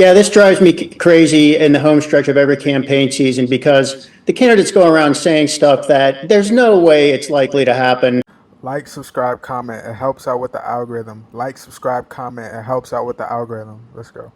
Yeah, this drives me crazy in the home stretch of every campaign season because the candidates go around saying stuff that there's no way it's likely to happen. Like, subscribe, comment. It helps out with the algorithm. Like, subscribe, comment. It helps out with the algorithm. Let's go.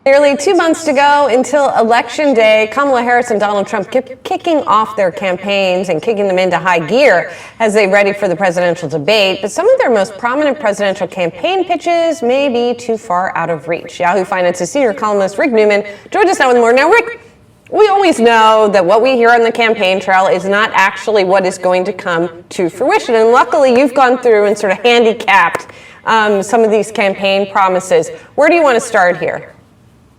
Nearly 2 months to go until Election Day. Kamala Harris and Donald Trump keep kicking off their campaigns and kicking them into high gear as they ready for the presidential debate. But some of their most prominent presidential campaign pitches may be too far out of reach. Yahoo Finance's senior columnist Rick Newman joins us now with more. Now, Rick, we always know that what we hear on the campaign trail is not actually what is going to come to fruition. And luckily, you've gone through and sort of handicapped some of these campaign promises. Where do you want to start here?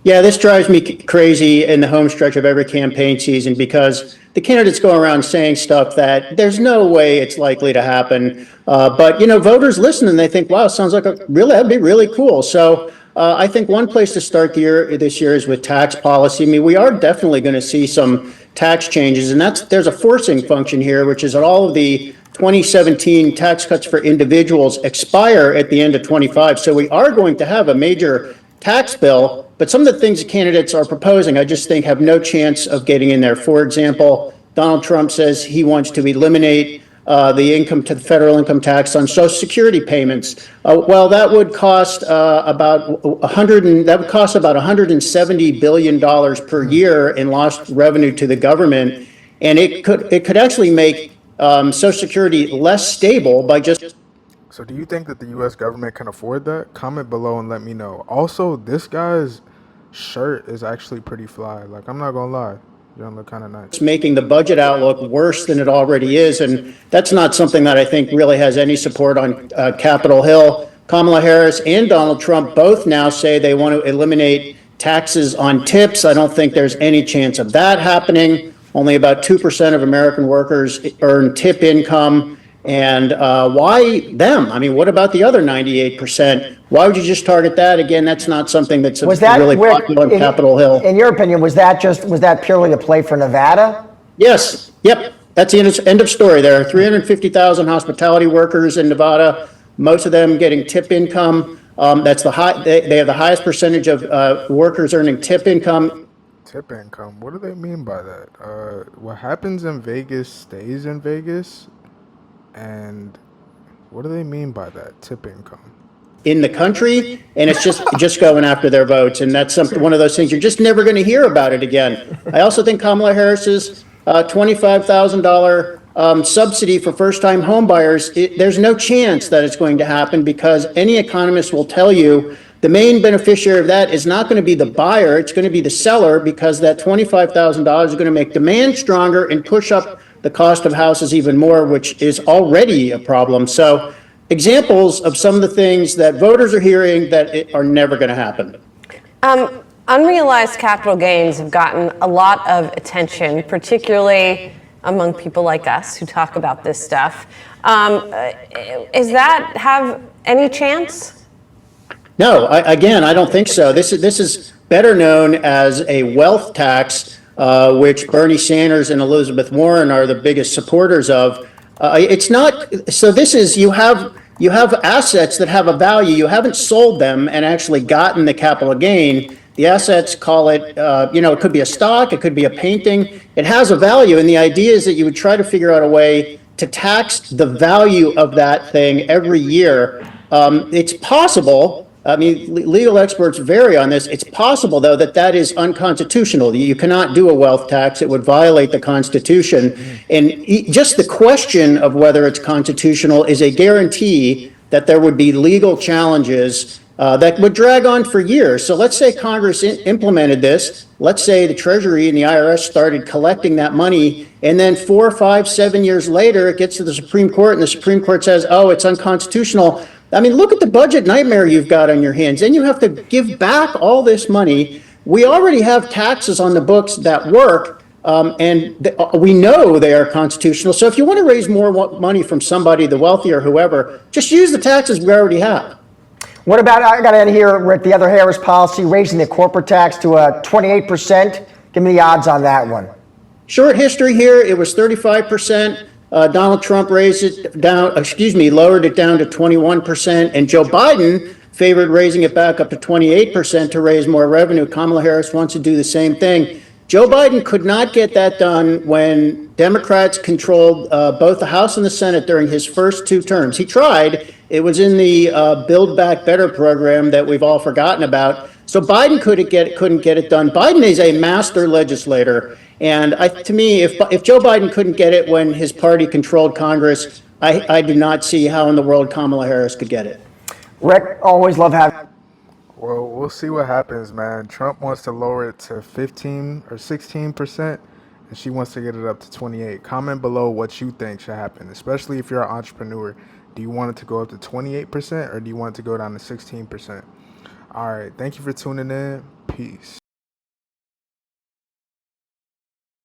Yeah, this drives me crazy in the home stretch of every campaign season because the candidates go around saying stuff that there's no way it's likely to happen. But, voters listen and they think, wow, sounds like that'd be really cool. So I think one place to start this year is with tax policy. I mean, we are definitely going to see some tax changes, and there's a forcing function here, which is that all of the 2017 tax cuts for individuals expire at the end of 25. So we are going to have a major tax bill, but some of the things the candidates are proposing, I just think have no chance of getting in there. For example, Donald Trump says he wants to eliminate the federal income tax on Social Security payments. Well, that would cost about $170 billion per year in lost revenue to the government, and it could actually make Social Security less stable by just. So do you think that the U.S. government can afford that? Comment below and let me know. Also, this guy's shirt is actually pretty fly. Like, I'm not going to lie. You don't look kind of nice. It's making the budget outlook worse than it already is, and that's not something that I think really has any support on Capitol Hill. Kamala Harris and Donald Trump both now say they want to eliminate taxes on tips. I don't think there's any chance of that happening. Only about 2% of American workers earn tip income. And why them? I mean, what about the other 98%? Why would you just target that? Again, that's not something that's really popular on Capitol Hill. In your opinion, was that purely a play for Nevada? Yes. Yep. That's the end of story there. 350,000 hospitality workers in Nevada, most of them getting tip income. That's they have the highest percentage of workers earning tip income. Tip income? What do they mean by that? What happens in Vegas stays in Vegas? And what do they mean by that, tip income? In the country, and it's just going after their votes, and that's one of those things you're just never going to hear about it again. I also think Kamala Harris's $25,000 subsidy for first-time home buyers, there's no chance that it's going to happen because any economist will tell you the main beneficiary of that is not going to be the buyer, it's going to be the seller, because that $25,000 is going to make demand stronger and push up the cost of houses even more, which is already a problem. So examples of some of the things that voters are hearing that are never going to happen. Unrealized capital gains have gotten a lot of attention, particularly among people like us who talk about this stuff. Is that have any chance? No, I don't think so. This is better known as a wealth tax, which Bernie Sanders and Elizabeth Warren are the biggest supporters of. It's not. So this is you have assets that have a value. You haven't sold them and actually gotten the capital gain. The assets, call it, it could be a stock, it could be a painting. It has a value, and the idea is that you would try to figure out a way to tax the value of that thing every year. It's possible. I mean, legal experts vary on this. It's possible, though, that is unconstitutional. You cannot do a wealth tax. It would violate the Constitution. And just the question of whether it's constitutional is a guarantee that there would be legal challenges that would drag on for years. So let's say Congress implemented this. Let's say the Treasury and the IRS started collecting that money, and then 4, 5, 7 years later, it gets to the Supreme Court, and the Supreme Court says, oh, it's unconstitutional. I mean, look at the budget nightmare you've got on your hands. Then you have to give back all this money. We already have taxes on the books that work, and we know they are constitutional. So if you want to raise more money from somebody, the wealthy or whoever, just use the taxes we already have. What about, I got to end here, Rick, the other Harris policy, raising the corporate tax to 28%. Give me the odds on that one. Short history here, it was 35%. Donald Trump lowered it down to 21%, and Joe Biden favored raising it back up to 28% to raise more revenue. Kamala Harris wants to do the same thing. Joe Biden could not get that done when Democrats controlled both the House and the Senate during his first two terms. He tried. It was in the Build Back Better program that we've all forgotten about. So Biden couldn't get it done. Biden is a master legislator. And to me, if Joe Biden couldn't get it when his party controlled Congress, I do not see how in the world Kamala Harris could get it. Rick, always love having. Well, we'll see what happens, man. Trump wants to lower it to 15 or 16%, and she wants to get it up to 28. Comment below what you think should happen, especially if you're an entrepreneur. Do you want it to go up to 28% or do you want it to go down to 16%? All right. Thank you for tuning in. Peace.